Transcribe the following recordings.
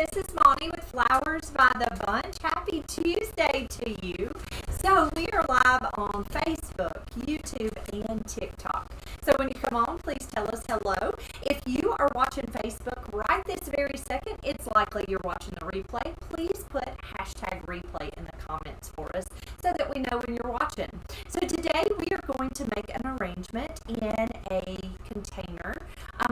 this is Monty with Flowers by the Bunch. Happy Tuesday to you. So we are live on Facebook, YouTube, and TikTok. So when you come on, please tell us hello. If you are watching Facebook right this very second, it's likely you're watching the replay. Please put hashtag replay in the comments for us so that we know when you're watching. So today we are going to make an arrangement in a container.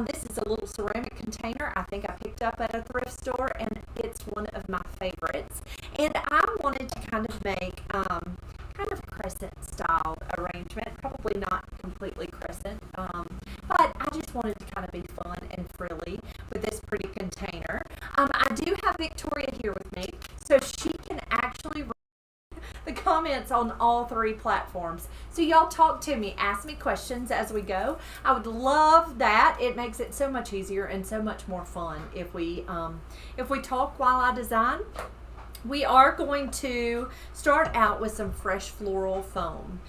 This is a little ceramic container I think I picked up at a thrift store, and it's one of my favorites. And I wanted to kind of make kind of crescent style arrangement, probably not completely crescent, but I just wanted to kind of be fun and frilly with this pretty container. I do have Victoria here with me, so she can actually read the comments on all three platforms. So y'all talk to me, ask me questions as we go. I would love that. It makes it so much easier and so much more fun if we talk while I design. We are going to start out with some fresh floral foam.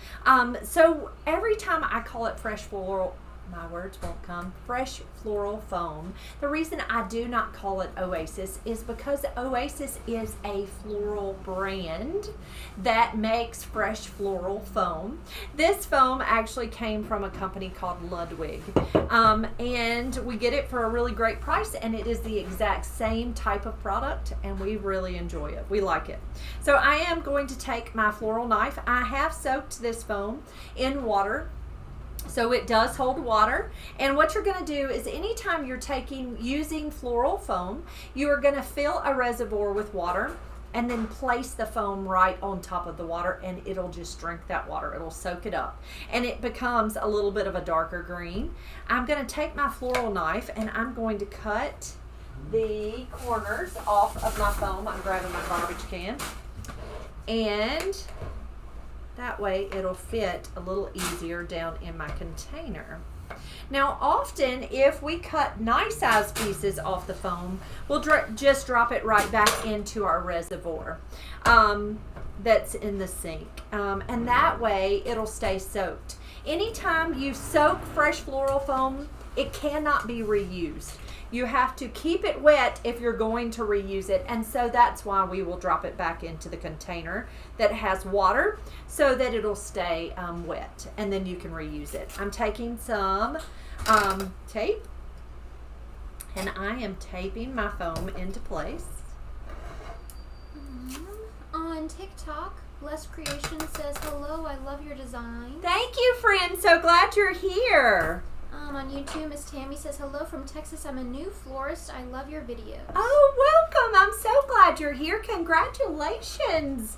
So every time I call it fresh floral, my words won't come, fresh floral foam. The reason I do not call it Oasis is because Oasis is a floral brand that makes fresh floral foam. This foam actually came from a company called Ludwig, and we get it for a really great price, and it is the exact same type of product, and we really enjoy it. We like it. So I am going to take my floral knife. I have soaked this foam in water, so it does hold water. And what you're going to do is anytime you're using floral foam, you are going to fill a reservoir with water and then place the foam right on top of the water, and it'll just drink that water. It'll soak it up and it becomes a little bit of a darker green. I'm going to take my floral knife and I'm going to cut the corners off of my foam. I'm grabbing my garbage can, and that way it'll fit a little easier down in my container. Now often if we cut nice size pieces off the foam, we'll just drop it right back into our reservoir that's in the sink, and that way it'll stay soaked. Anytime you soak fresh floral foam, it cannot be reused. You have to keep it wet if you're going to reuse it, and so that's why we will drop it back into the container that has water so that it'll stay wet, and then you can reuse it. I'm taking some tape, and I am taping my foam into place. On TikTok, Blessed Creation says, hello, I love your design. Thank you, friend. So glad you're here. On YouTube, Miss Tammy says, hello from Texas. I'm a new florist. I love your videos. Oh, welcome. I'm so glad you're here. Congratulations.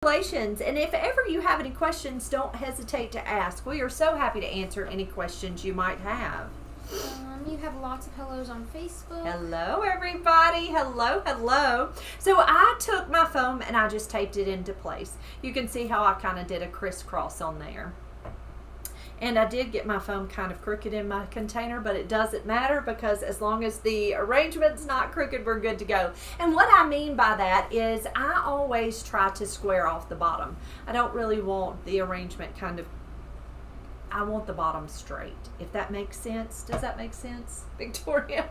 Congratulations. And if ever you have any questions, don't hesitate to ask. We are so happy to answer any questions you might have. You have lots of hellos on Facebook. Hello, everybody. Hello, hello. So I took my foam and I just taped it into place. You can see how I kind of did a crisscross on there. And I did get my foam kind of crooked in my container, but it doesn't matter because as long as the arrangement's not crooked, we're good to go. And what I mean by that is I always try to square off the bottom. I don't really want the arrangement I want the bottom straight, if that makes sense. Does that make sense, Victoria?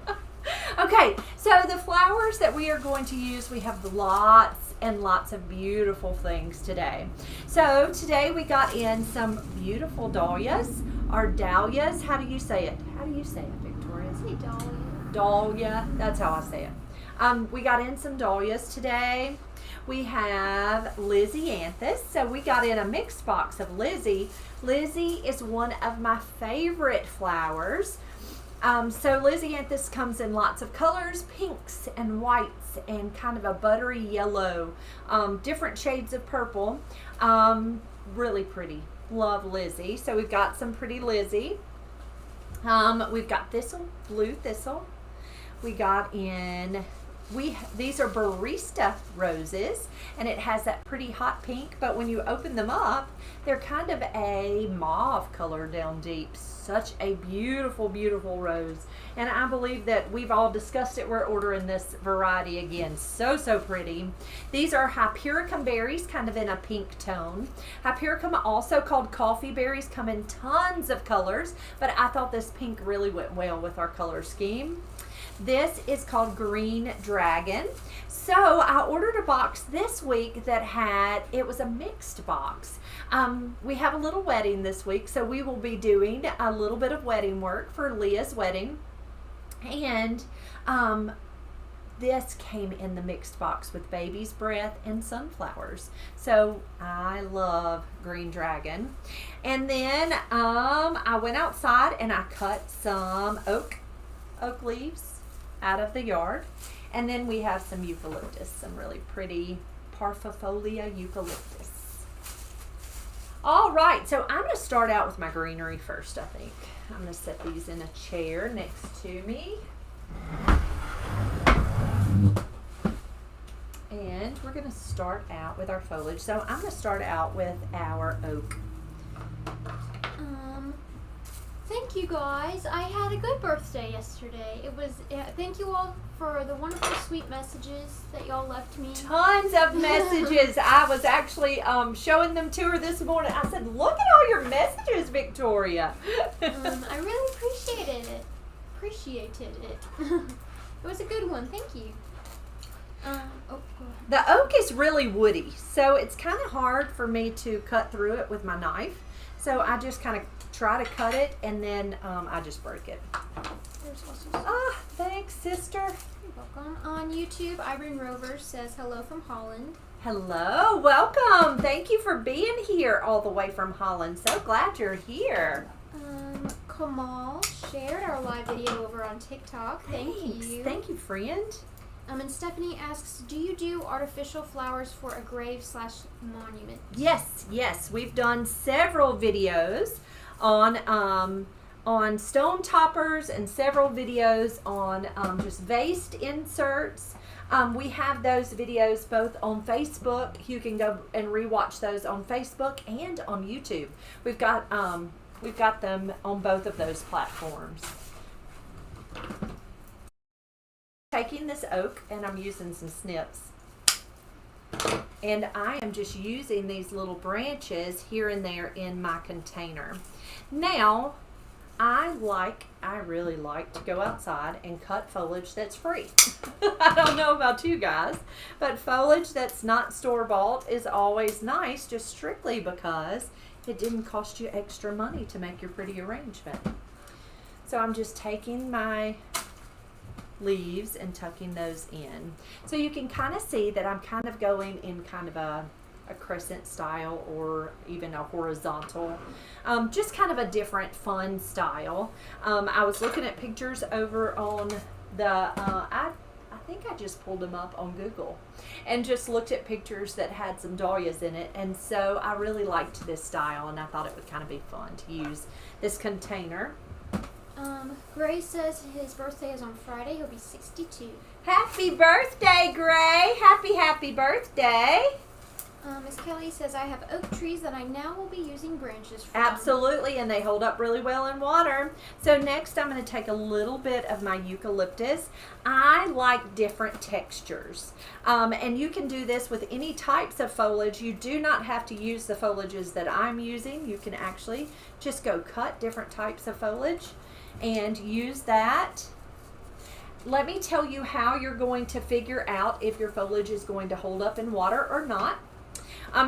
Okay, so the flowers that we are going to use, we have lots and lots of beautiful things today. So today we got in some beautiful dahlias, or dahlias. How do you say it? How do you say it, Victoria? I say dahlia. Dahlia, that's how I say it. We got in some dahlias today. We have Lysianthus, so we got in a mixed box of Lizzie. Lizzie is one of my favorite flowers. So Lysianthus comes in lots of colors, pinks and whites and kind of a buttery yellow, different shades of purple. Really pretty. Love Lizzie. So we've got some pretty Lizzie. We've got thistle, blue thistle. We got in, these are barista roses, and it has that pretty hot pink, but when you open them up, they're kind of a mauve color down deep. Such a beautiful, beautiful rose. And I believe that we've all discussed it. We're ordering this variety again. So, so pretty. These are Hypericum berries, kind of in a pink tone. Hypericum, also called coffee berries, come in tons of colors, but I thought this pink really went well with our color scheme. This is called Green Dragon. So I ordered a box this week that it was a mixed box. We have a little wedding this week, so we will be doing a little bit of wedding work for Leah's wedding. And this came in the mixed box with baby's breath and sunflowers. So I love Green Dragon. And then I went outside and I cut some oak leaves out of the yard. And then we have some eucalyptus, some really pretty parvifolia eucalyptus. All right, so I'm going to start out with my greenery first, I think. I'm going to set these in a chair next to me. And we're going to start out with our foliage. So I'm going to start out with our oak. Thank you guys. I had a good birthday yesterday. Thank you all for the wonderful sweet messages that y'all left me. Tons of messages. I was actually showing them to her this morning. I said, look at all your messages, Victoria. I really appreciated it. It was a good one. Thank you. Go ahead. The oak is really woody, so it's kind of hard for me to cut through it with my knife. So I just kind of try to cut it, and then I just break it. Thanks, sister. You're welcome. On YouTube, Irene Rovers says hello from Holland. Hello, welcome. Thank you for being here all the way from Holland. So glad you're here. Kamal shared our live video over on TikTok. Thank you. Thank you, friend. And Stephanie asks, do you do artificial flowers for a grave/monument? Yes. We've done several videos on stone toppers and several videos on just vase inserts. We have those videos both on Facebook. You can go and rewatch those on Facebook and on YouTube. We've got them on both of those platforms. Taking this oak, and I'm using some snips, and I am just using these little branches here and there in my container. Now I really like to go outside and cut foliage that's free. I don't know about you guys, but foliage that's not store-bought is always nice, just strictly because it didn't cost you extra money to make your pretty arrangement. So I'm just taking my leaves and tucking those in. So you can kind of see that I'm kind of going in kind of a crescent style or even a horizontal, just kind of a different fun style. I was looking at pictures over on I think I just pulled them up on Google and just looked at pictures that had some dahlias in it, and so I really liked this style, and I thought it would kind of be fun to use this container. Gray says his birthday is on Friday. He'll be 62. Happy birthday, Gray! Happy birthday! Miss Kelly says, I have oak trees that I now will be using branches from. Absolutely, and they hold up really well in water. So next I'm going to take a little bit of my eucalyptus. I like different textures, and you can do this with any types of foliage. You do not have to use the foliages that I'm using. You can actually just go cut different types of foliage and use that. Let me tell you how you're going to figure out if your foliage is going to hold up in water or not.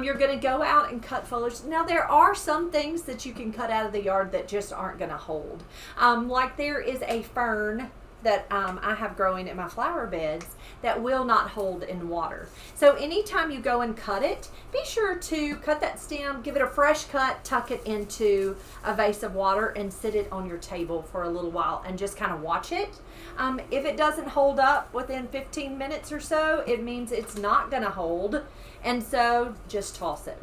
You're going to go out and cut foliage. Now, there are some things that you can cut out of the yard that just aren't going to hold. Like there is a fern that I have growing in my flower beds that will not hold in water. So anytime you go and cut it, be sure to cut that stem, give it a fresh cut, tuck it into a vase of water, and sit it on your table for a little while and just kind of watch it. If it doesn't hold up within 15 minutes or so, it means it's not going to hold, and so just toss it.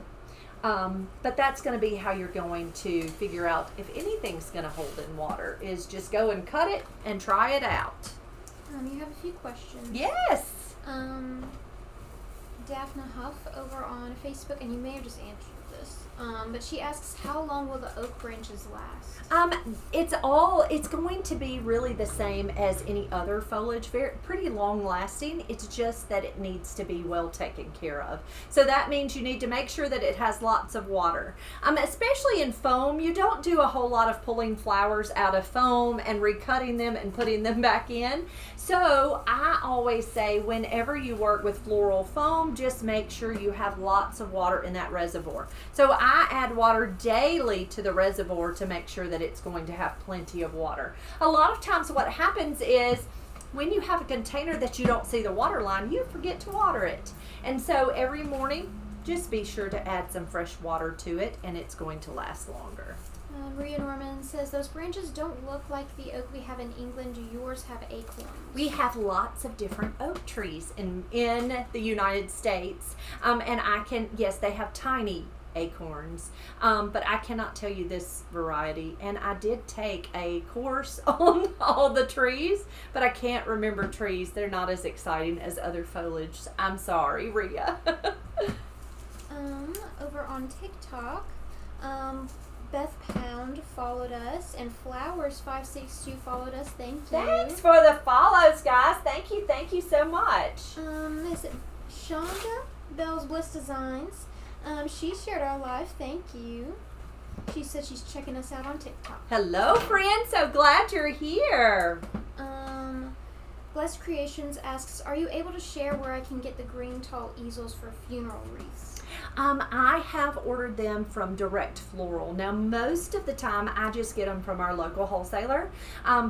But that's going to be how you're going to figure out if anything's going to hold in water, is just go and cut it and try it out. You have a few questions. Yes. Daphne Huff over on Facebook, and you may have just answered this. But she asks, how long will the oak branches last? It's going to be really the same as any other foliage, pretty long lasting. It's just that it needs to be well taken care of. So that means you need to make sure that it has lots of water. Especially in foam, you don't do a whole lot of pulling flowers out of foam and recutting them and putting them back in. So I always say whenever you work with floral foam, just make sure you have lots of water in that reservoir. So I add water daily to the reservoir to make sure that it's going to have plenty of water. A lot of times what happens is when you have a container that you don't see the water line, you forget to water it. And so every morning, just be sure to add some fresh water to it and it's going to last longer. Maria Norman says, those branches don't look like the oak we have in England. Do yours have acorns? We have lots of different oak trees in the United States. And yes, they have tiny acorns, but I cannot tell you this variety. And I did take a course on all the trees, but I can't remember trees. They're not as exciting as other foliage. I'm sorry, Rhea. Over on TikTok, Beth Pound followed us, and Flowers562 followed us. Thank you. Thanks for the follows, guys. Thank you so much. Is it Shonda Bell's Bliss Designs? She shared our live. Thank you. She said she's checking us out on TikTok. Hello, friend. So glad you're here. Blessed Creations asks, are you able to share where I can get the green tall easels for funeral wreaths? I have ordered them from Direct Floral. Now, most of the time, I just get them from our local wholesaler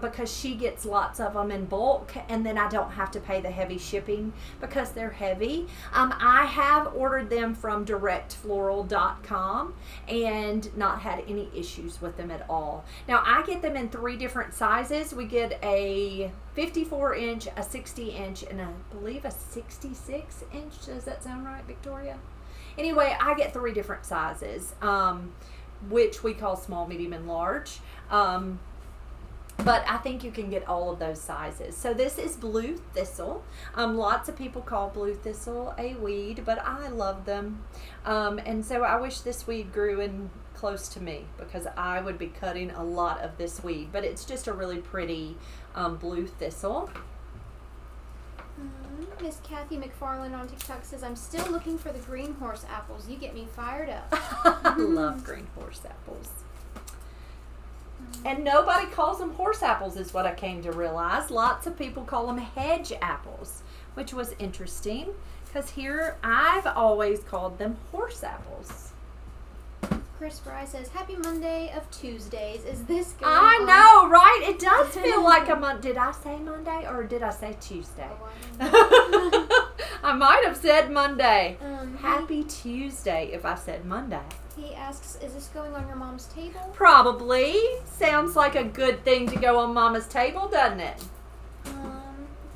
because she gets lots of them in bulk, and then I don't have to pay the heavy shipping because they're heavy. I have ordered them from directfloral.com and not had any issues with them at all. Now, I get them in 3 different sizes. We get a 54-inch, a 60-inch, and I believe a 66-inch. Does that sound right, Victoria? Anyway, I get 3 different sizes, which we call small, medium, and large. But I think you can get all of those sizes. So this is blue thistle. Lots of people call blue thistle a weed, but I love them. And so I wish this weed grew in close to me because I would be cutting a lot of this weed. But it's just a really pretty blue thistle. Miss Kathy McFarland on TikTok says, I'm still looking for the green horse apples. You get me fired up. I love green horse apples. And nobody calls them horse apples is what I came to realize. Lots of people call them hedge apples, which was interesting because here I've always called them horse apples. Chris Fry says, happy Monday of Tuesdays. Is this going I on? know, right? It does feel like a month. Did I say Monday or did I say Tuesday? I might have said Monday. Happy Tuesday if I said Monday. He asks, is this going on your mom's table? Probably. Sounds like a good thing to go on Mama's table, doesn't it?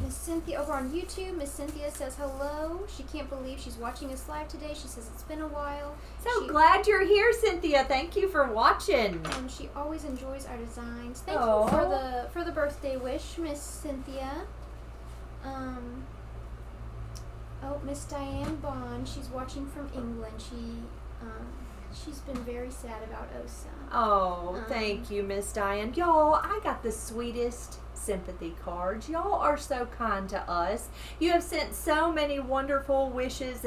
Miss Cynthia over on YouTube. Miss Cynthia says hello. She can't believe she's watching us live today. She says it's been a while. So glad you're here, Cynthia. Thank you for watching. She always enjoys our designs. Thank you for the birthday wish, Miss Cynthia. Miss Diane Bond. She's watching from England. She's been very sad about Osa. Oh, thank you, Miss Diane. Y'all, I got the sweetest sympathy cards. Y'all are so kind to us. You have sent so many wonderful wishes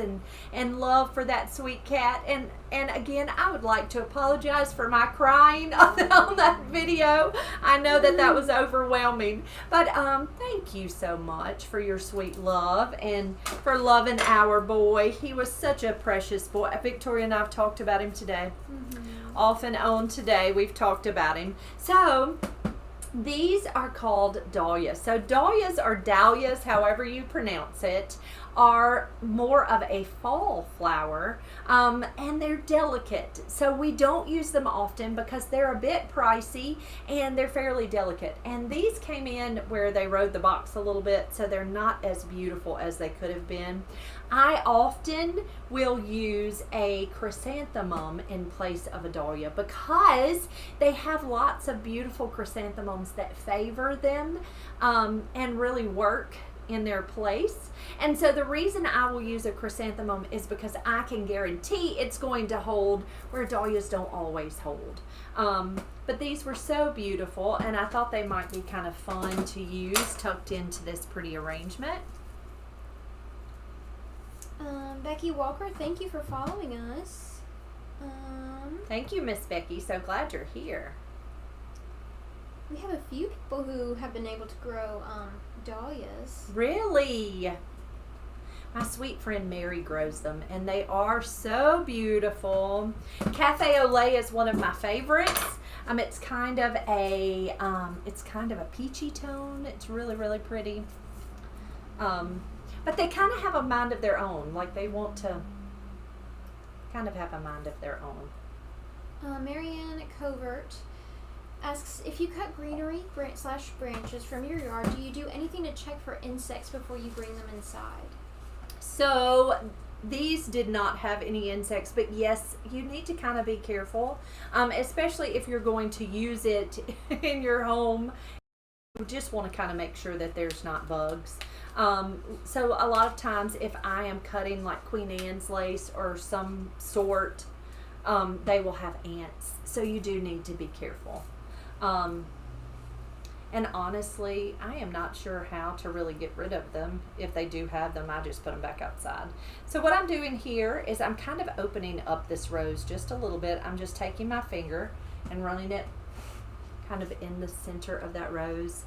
and love for that sweet cat. And again, I would like to apologize for my crying on that video. I know that was overwhelming. But thank you so much for your sweet love and for loving our boy. He was such a precious boy. Victoria and I have talked about him today. Off and on today, we've talked about him. So these are called dahlias. So dahlias or dahlias, however you pronounce it, are more of a fall flower, and they're delicate. So we don't use them often because they're a bit pricey and they're fairly delicate. And these came in where they rode the box a little bit, so they're not as beautiful as they could have been. I often will use a chrysanthemum in place of a dahlia because they have lots of beautiful chrysanthemums that favor them and really work in their place. And so the reason I will use a chrysanthemum is because I can guarantee it's going to hold where dahlias don't always hold. But these were so beautiful, and I thought they might be kind of fun to use tucked into this pretty arrangement. Becky Walker, thank you for following us. Thank you, Miss Becky. So glad you're here. We have a few people who have been able to grow dahlias. Really? My sweet friend Mary grows them, and they are so beautiful. Cafe au lait is one of my favorites. It's kind of a peachy tone. It's really, really pretty. But they kind of have a mind of their own. Like they want to kind of have a mind of their own. Marianne Covert asks, if you cut greenery branches from your yard, do you do anything to check for insects before you bring them inside? So these did not have any insects, but yes, you need to kind of be careful, especially if you're going to use it in your home. You just want to kind of make sure that there's not bugs. So a lot of times if I am cutting like Queen Anne's lace or some sort, they will have ants. So you do need to be careful. And honestly, I am not sure how to really get rid of them. If they do have them, I just put them back outside. So what I'm doing here is I'm kind of opening up this rose just a little bit. I'm just taking my finger and running it kind of in the center of that rose.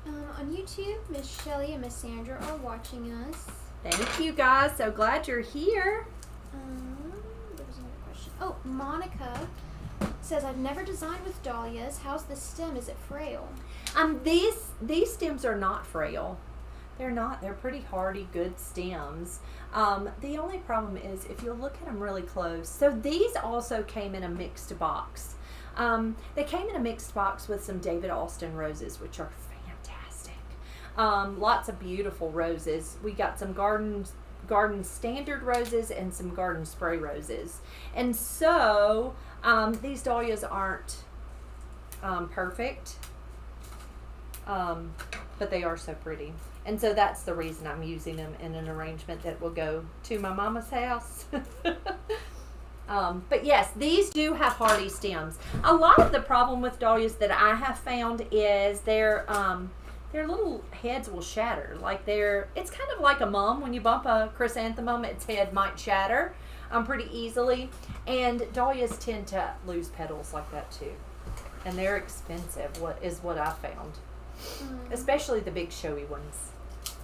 On YouTube, Miss Shelley and Miss Sandra are watching us. Thank you guys. So glad you're here. There was another question. Oh, Monica says, I've never designed with dahlias. How's the stem? Is it frail? These stems are not frail. They're not. They're pretty hardy, good stems. The only problem is if you look at them really close. So these also came in a mixed box. They came in a mixed box with some David Austin roses, which are fantastic. Lots of beautiful roses. We got some garden standard roses and some garden spray roses. And so these dahlias aren't perfect, but they are so pretty. And so that's the reason I'm using them in an arrangement that will go to my mama's house. But yes, these do have hardy stems. A lot of the problem with dahlias that I have found is their little heads will shatter. It's kind of like a mum. When you bump a chrysanthemum, its head might shatter pretty easily. And dahlias tend to lose petals like that too. And they're expensive, what I found. Especially the big showy ones.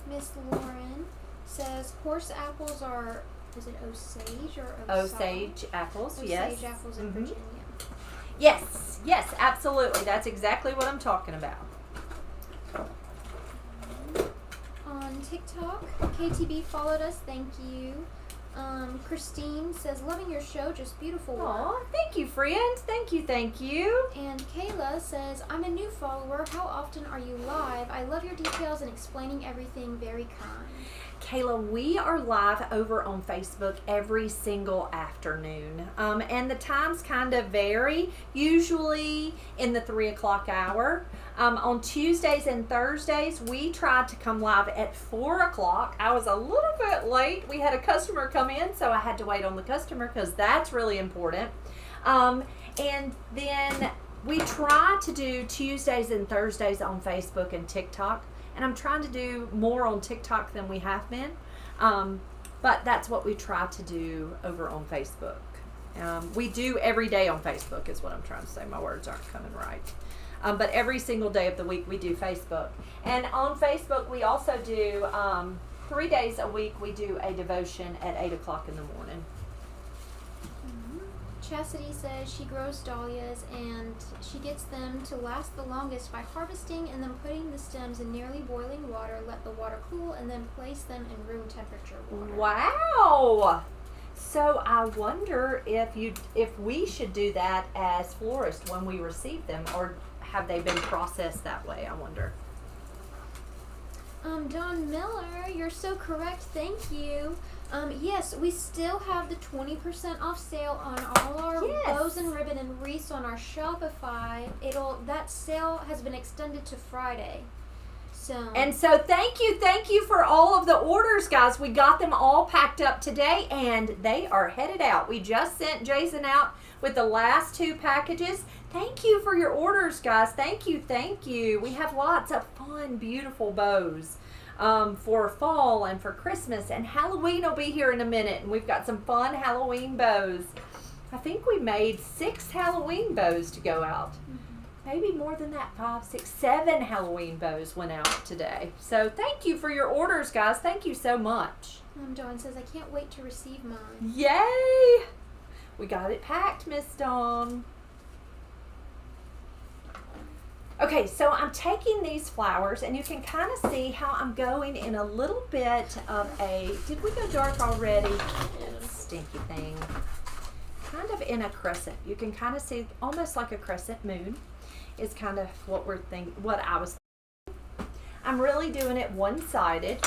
Miss Lauren says horse apples are, is it Osage or Osage apples, yes. Osage apples in Virginia. Yes, absolutely. That's exactly what I'm talking about. On TikTok, KTB followed us. Thank you. Christine says, loving your show, just beautiful work. Aw, thank you, friend. Thank you. And Kayla says, I'm a new follower. How often are you live? I love your details and explaining everything. Very kind. Kayla, we are live over on Facebook every single afternoon. And the times kind of vary, usually in the 3 o'clock hour. On Tuesdays and Thursdays, we tried to come live at 4 o'clock. I was a little bit late. We had a customer come in, so I had to wait on the customer because that's really important. And then we try to do Tuesdays and Thursdays on Facebook and TikTok. And I'm trying to do more on TikTok than we have been. But that's what we try to do over on Facebook. We do every day on Facebook is what I'm trying to say. My words aren't coming right. But every single day of the week we do Facebook. And on Facebook we also do 3 days a week we do a devotion at 8 o'clock in the morning. Chastity says she grows dahlias and she gets them to last the longest by harvesting and then putting the stems in nearly boiling water, let the water cool, and then place them in room temperature water. Wow! So I wonder if we should do that as florists when we receive them, or have they been processed that way, I wonder. Don Miller, you're so correct. Thank you. Yes, we still have the 20% off sale on all our bows and ribbon and wreaths on our Shopify. That sale has been extended to Friday. Awesome. And so thank you for all of the orders, guys. We got them all packed up today, and they are headed out. We just sent Jason out with the last 2 packages. Thank you for your orders, guys. Thank you. We have lots of fun, beautiful bows for fall and for Christmas, and Halloween will be here in a minute, and we've got some fun Halloween bows. I think we made 6 Halloween bows to go out. Maybe more than that, 5, 6, 7 Halloween bows went out today. So thank you for your orders, guys. Thank you so much. Dawn says, I can't wait to receive mine. Yay! We got it packed, Miss Dawn. Okay, so I'm taking these flowers, and you can kind of see how I'm going in a little bit of a, did we go dark already? Stinky thing. Kind of in a crescent. You can kind of see almost like a crescent moon is kind of what we're thinking, what I was thinking. I'm really doing it one-sided.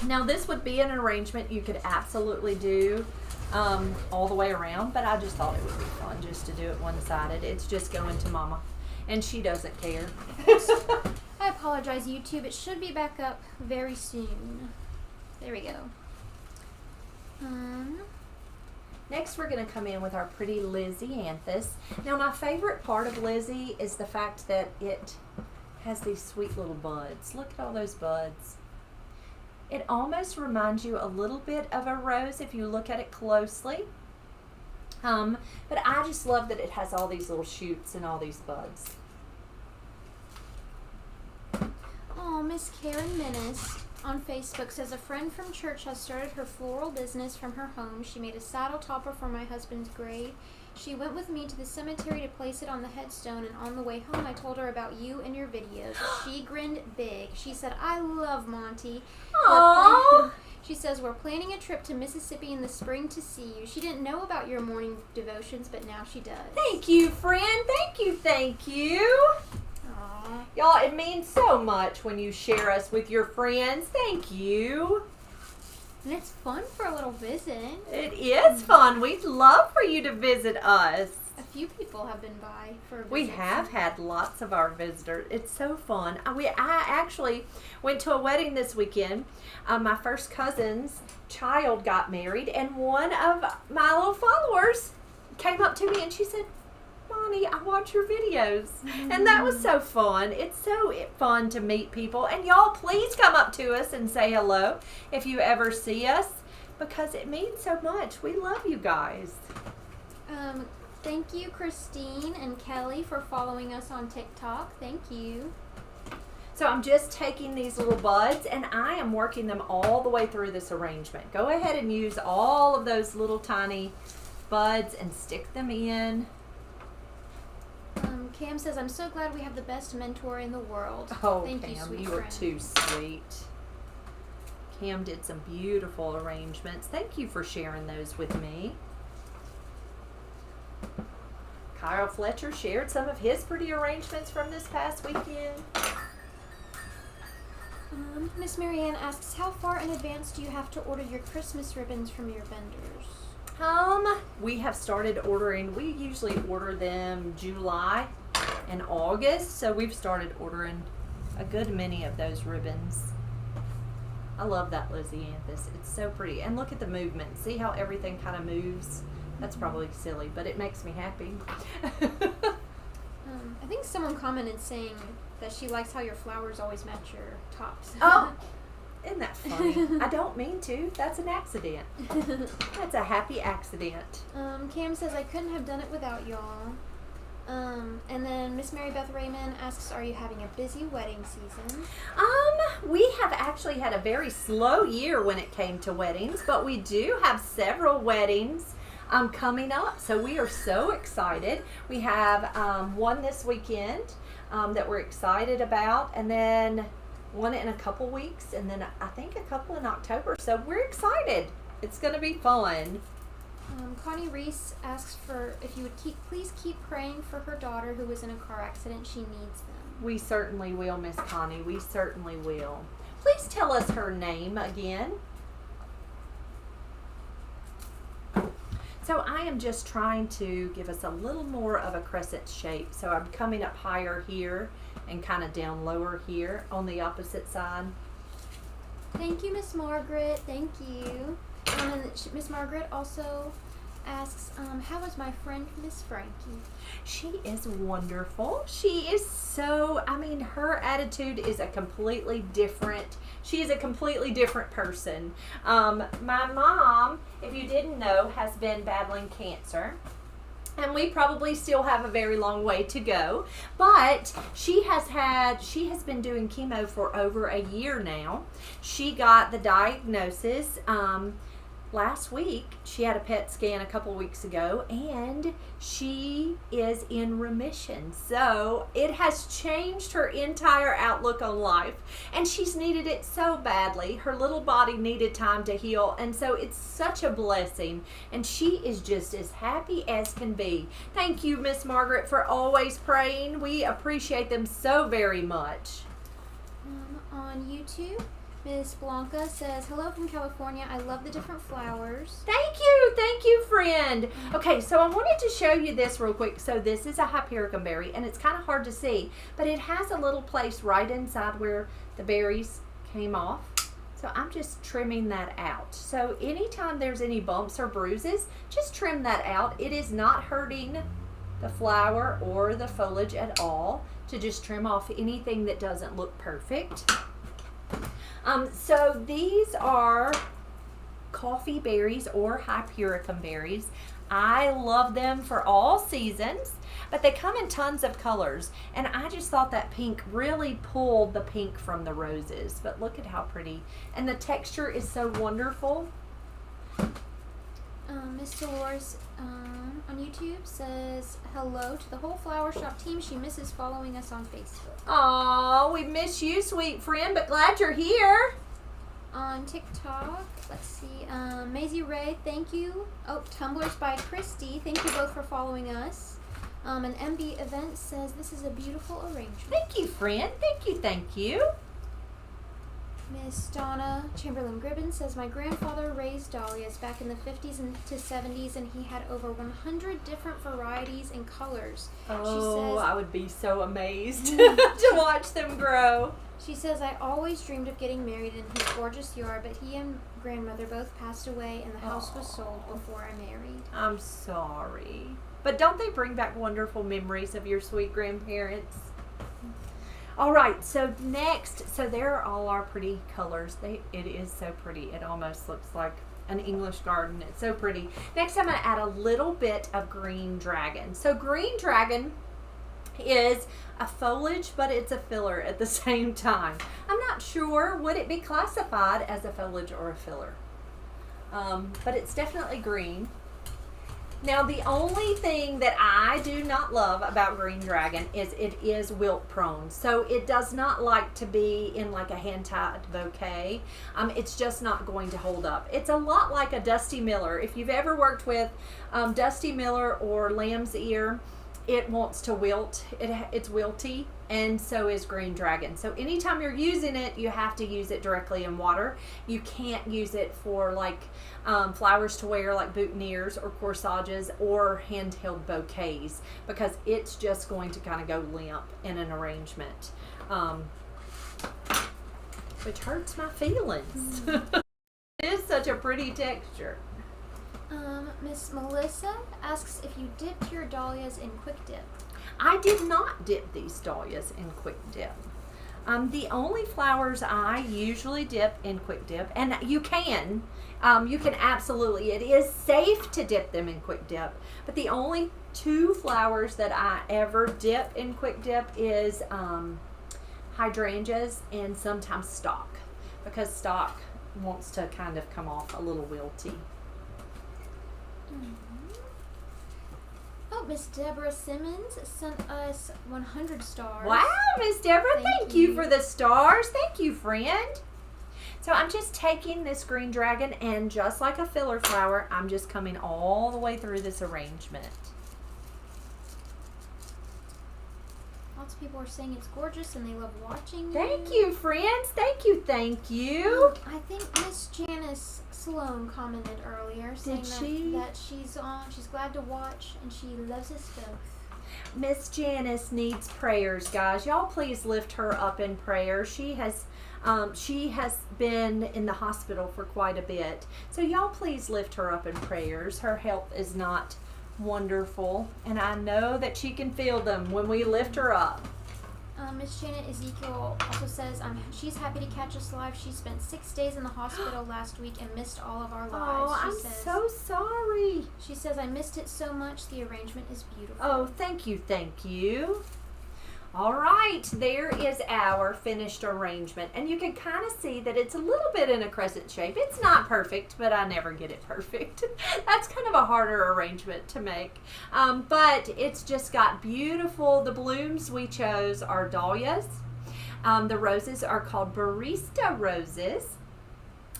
Now this would be an arrangement you could absolutely do all the way around, but I just thought it would be fun just to do it one-sided. It's just going to Mama, and she doesn't care. I apologize, YouTube. It should be back up very soon. There we go. Next, we're going to come in with our pretty Lysianthus. Now, my favorite part of Lizzie is the fact that it has these sweet little buds. Look at all those buds. It almost reminds you a little bit of a rose if you look at it closely. But I just love that it has all these little shoots and all these buds. Oh, Miss Karen Menace on Facebook says, a friend from church has started her floral business from her home. She made a saddle topper for my husband's grave. She went with me to the cemetery to place it on the headstone, and on the way home I told her about you and your videos. She grinned big. She said, I love Monty. Aww. She says, we're planning a trip to Mississippi in the spring to see you. She didn't know about your morning devotions, but now she does. Thank you, friend. Thank you. Y'all, it means so much when you share us with your friends. Thank you. And it's fun for a little visit. It is fun. We'd love for you to visit us. A few people have been by for a visit. We have had lots of our visitors. It's so fun. I actually went to a wedding this weekend. My first cousin's child got married, and one of my little followers came up to me and she said, Bonnie, I watch your videos. And that was so fun. It's so fun to meet people. And y'all, please come up to us and say hello if you ever see us, because it means so much. We love you guys. Thank you, Christine and Kelly, for following us on TikTok. Thank you. So I'm just taking these little buds and I am working them all the way through this arrangement. Go ahead and use all of those little tiny buds and stick them in. Cam says, I'm so glad we have the best mentor in the world. Oh, Thank Cam, you, sweet you friend. were too sweet. Cam did some beautiful arrangements. Thank you for sharing those with me. Kyle Fletcher shared some of his pretty arrangements from this past weekend. Miss Marianne asks, how far in advance do you have to order your Christmas ribbons from your vendors? We have started ordering. We usually order them July and August, so we've started ordering a good many of those ribbons. I love that Lysianthus. It's so pretty. And look at the movement. See how everything kind of moves? That's probably silly, but it makes me happy. I think someone commented saying that she likes how your flowers always match your tops. Oh, isn't that funny? I don't mean to. That's an accident. That's a happy accident. Cam says, I couldn't have done it without y'all. And then Miss Mary Beth Raymond asks, are you having a busy wedding season? We have actually had a very slow year when it came to weddings, but we do have several weddings coming up, so we are so excited. We have one this weekend that we're excited about, and then one in a couple weeks, and then I think a couple in October, so we're excited. It's going to be fun. Connie Reese asks for if you would please keep praying for her daughter who was in a car accident. She needs them. We certainly will, Miss Connie. We certainly will. Please tell us her name again. So I am just trying to give us a little more of a crescent shape. So I'm coming up higher here and kind of down lower here on the opposite side. Thank you, Miss Margaret. Thank you. And Miss Margaret also asks, how is my friend Miss Frankie? She is wonderful. She is so, I mean, her attitude is a completely different, she is a completely different person. My mom, if you didn't know, has been battling cancer. And we probably still have a very long way to go. But she has been doing chemo for over a year now. She got the diagnosis last week. She had a PET scan a couple weeks ago, and she is in remission. So it has changed her entire outlook on life, and she's needed it so badly. Her little body needed time to heal, and so it's such a blessing, and she is just as happy as can be. Thank you, Miss Margaret, for always praying. We appreciate them so very much. On YouTube, Miss Blanca says, hello from California. I love the different flowers. Thank you, friend. Okay, so I wanted to show you this real quick. So this is a hypericum berry, and it's kind of hard to see, but it has a little place right inside where the berries came off. So I'm just trimming that out. So anytime there's any bumps or bruises, just trim that out. It is not hurting the flower or the foliage at all to just trim off anything that doesn't look perfect. So these are coffee berries or hypericum berries. I love them for all seasons, but they come in tons of colors, and I just thought that pink really pulled the pink from the roses. But look at how pretty, and the texture is so wonderful. Miss Dolores on YouTube says hello to the whole flower shop team. She misses following us on Facebook. Oh, we miss you, sweet friend, but glad you're here. On TikTok, let's see, Maisie Ray, thank you. Oh, Tumblers by Christy, thank you both for following us. And MB Event says this is a beautiful arrangement. Thank you, friend. Thank you. Miss Donna Chamberlain Gribben says, my grandfather raised dahlias back in the 50s and to 70s, and he had over 100 different varieties and colors. Oh, she says, I would be so amazed to watch them grow. She says, I always dreamed of getting married in his gorgeous yard, but he and grandmother both passed away, and the house was sold before I married. I'm sorry. But don't they bring back wonderful memories of your sweet grandparents? All right, so next, so there are all our pretty colors. It is so pretty. It almost looks like an English garden. It's so pretty. Next, I'm going to add a little bit of green dragon. So green dragon is a foliage, but it's a filler at the same time. I'm not sure, would it be classified as a foliage or a filler? But it's definitely green. Now, the only thing that I do not love about green dragon is it is wilt prone. So it does not like to be in like a hand-tied bouquet. It's just not going to hold up. It's a lot like a Dusty Miller. If you've ever worked with Dusty Miller or lamb's ear, it wants to wilt. It's wilty, and so is green dragon. So anytime you're using it, you have to use it directly in water. You can't use it for like flowers to wear like boutonnieres or corsages or handheld bouquets, because it's just going to kind of go limp in an arrangement, which hurts my feelings. It is such a pretty texture. Miss Melissa asks if you dipped your dahlias in Quick Dip. I did not dip these dahlias in Quick Dip. The only flowers I usually dip in Quick Dip, and you can absolutely, it is safe to dip them in Quick Dip, but the only two flowers that I ever dip in Quick Dip is hydrangeas and sometimes stock, because stock wants to kind of come off a little wilty. Oh, Miss Deborah Simmons sent us 100 stars. Wow, Miss Deborah, thank you for the stars. Thank you, friend. So I'm just taking this green dragon, and just like a filler flower, I'm just coming all the way through this arrangement. I'll Lots of people are saying it's gorgeous and they love watching. Thank you, friends. Thank you. Thank you. I think Miss Janice Sloan commented earlier saying that she's glad to watch and she loves us both. Miss Janice needs prayers, guys. Y'all please lift her up in prayer. She has been in the hospital for quite a bit. So y'all please lift her up in prayers. Her health is not wonderful, and I know that she can feel them when we lift her up. Miss Janet Ezekiel also says she's happy to catch us live. She spent 6 days in the hospital last week and missed all of our lives. Oh, so sorry. She says, I missed it so much. The arrangement is beautiful. Oh, thank you, thank you. All right, there is our finished arrangement, and you can kind of see that it's a little bit in a crescent shape. It's not perfect, but I never get it perfect. That's kind of a harder arrangement to make, but it's just got beautiful, the blooms we chose are dahlias. The roses are called barista roses.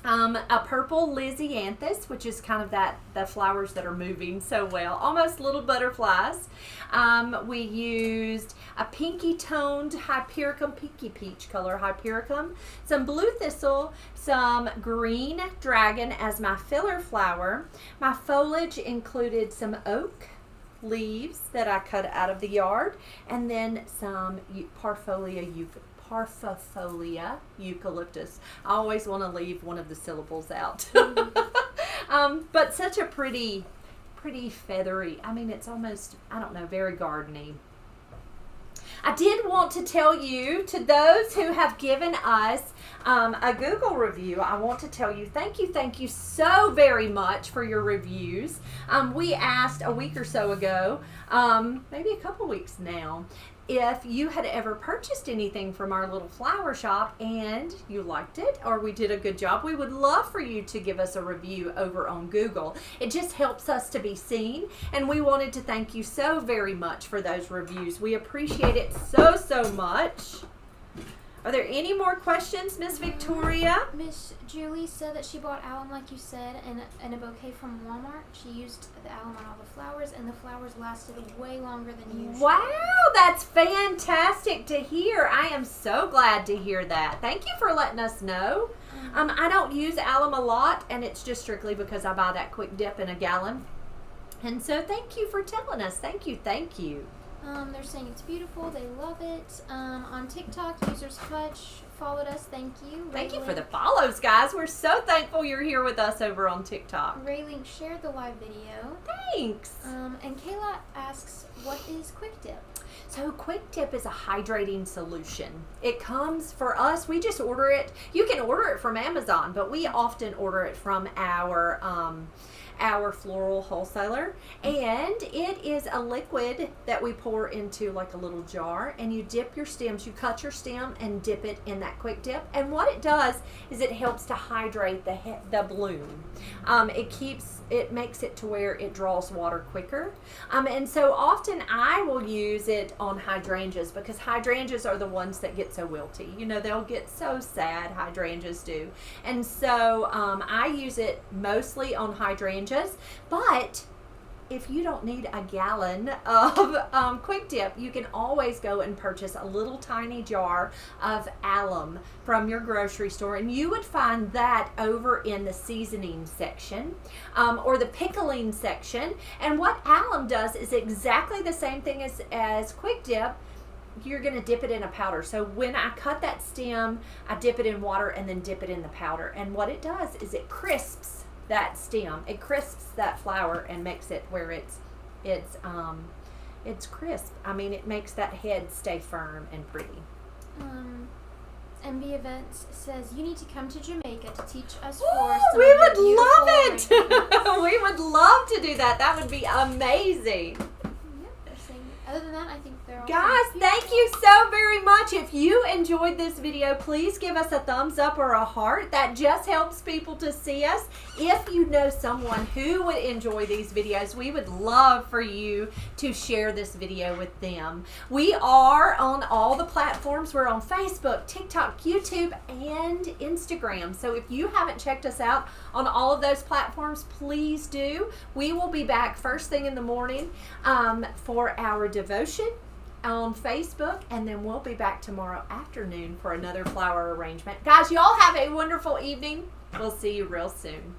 A purple lysianthus, which is kind of the flowers that are moving so well, almost little butterflies. We used a pinky toned hypericum, pinky peach color hypericum, some blue thistle, some green dragon as my filler flower. My foliage included some oak leaves that I cut out of the yard, and then some Parfolia eucalyptus. I always want to leave one of the syllables out. But such a pretty feathery, I mean, it's almost, I don't know, very gardeny. I did want to tell you, to those who have given us a Google review, I want to tell you thank you so very much for your reviews. We asked a week or so ago, maybe a couple weeks now, if you had ever purchased anything from our little flower shop and you liked it or we did a good job, we would love for you to give us a review over on Google. It just helps us to be seen, and we wanted to thank you so very much for those reviews. We appreciate it so much. Are there any more questions, Miss Victoria? Miss Julie said that she bought alum, like you said, and a bouquet from Walmart. She used the alum on all the flowers, and the flowers lasted way longer than usual. Wow, that's fantastic to hear. I am so glad to hear that. Thank you for letting us know. I don't use alum a lot, and it's just strictly because I buy that quick dip in a gallon. And so thank you for telling us. Thank you. They're saying it's beautiful. They love it. On TikTok, users Hutch followed us. Thank you. Thank you for the follows, guys. We're so thankful you're here with us over on TikTok. Raylink shared the live video. Thanks. And Kayla asks, what is Quick Dip? So Quick Dip is a hydrating solution. It comes for us, we just order it. You can order it from Amazon, but we often order it from our floral wholesaler, and it is a liquid that we pour into like a little jar, and you dip your stems, you cut your stem and dip it in that Quick Dip, and what it does is it helps to hydrate the bloom. It makes it to where it draws water quicker, and so often I will use it on hydrangeas, because hydrangeas are the ones that get so wilty. You know, they'll get so sad, hydrangeas do, and so I use it mostly on hydrangeas. But if you don't need a gallon of Quick Dip, you can always go and purchase a little tiny jar of alum from your grocery store, and you would find that over in the seasoning section or the pickling section. And what alum does is exactly the same thing as Quick Dip. You're going to dip it in a powder. So when I cut that stem, I dip it in water and then dip it in the powder, and what it does is it crisps that stem. It crisps that flower and makes it where it's crisp. I mean, it makes that head stay firm and pretty. MB Events says you need to come to Jamaica to teach us we would love it. We would love to do that. That would be amazing. Other than that, I think they're all guys, thank you so very much. If you enjoyed this video, please give us a thumbs up or a heart. That just helps people to see us. If you know someone who would enjoy these videos, we would love for you to share this video with them. We are on all the platforms. We're on Facebook, TikTok, YouTube, and Instagram. So if you haven't checked us out on all of those platforms, please do. We will be back first thing in the morning for our devotion on Facebook, and then we'll be back tomorrow afternoon for another flower arrangement. Guys, y'all have a wonderful evening. We'll see you real soon.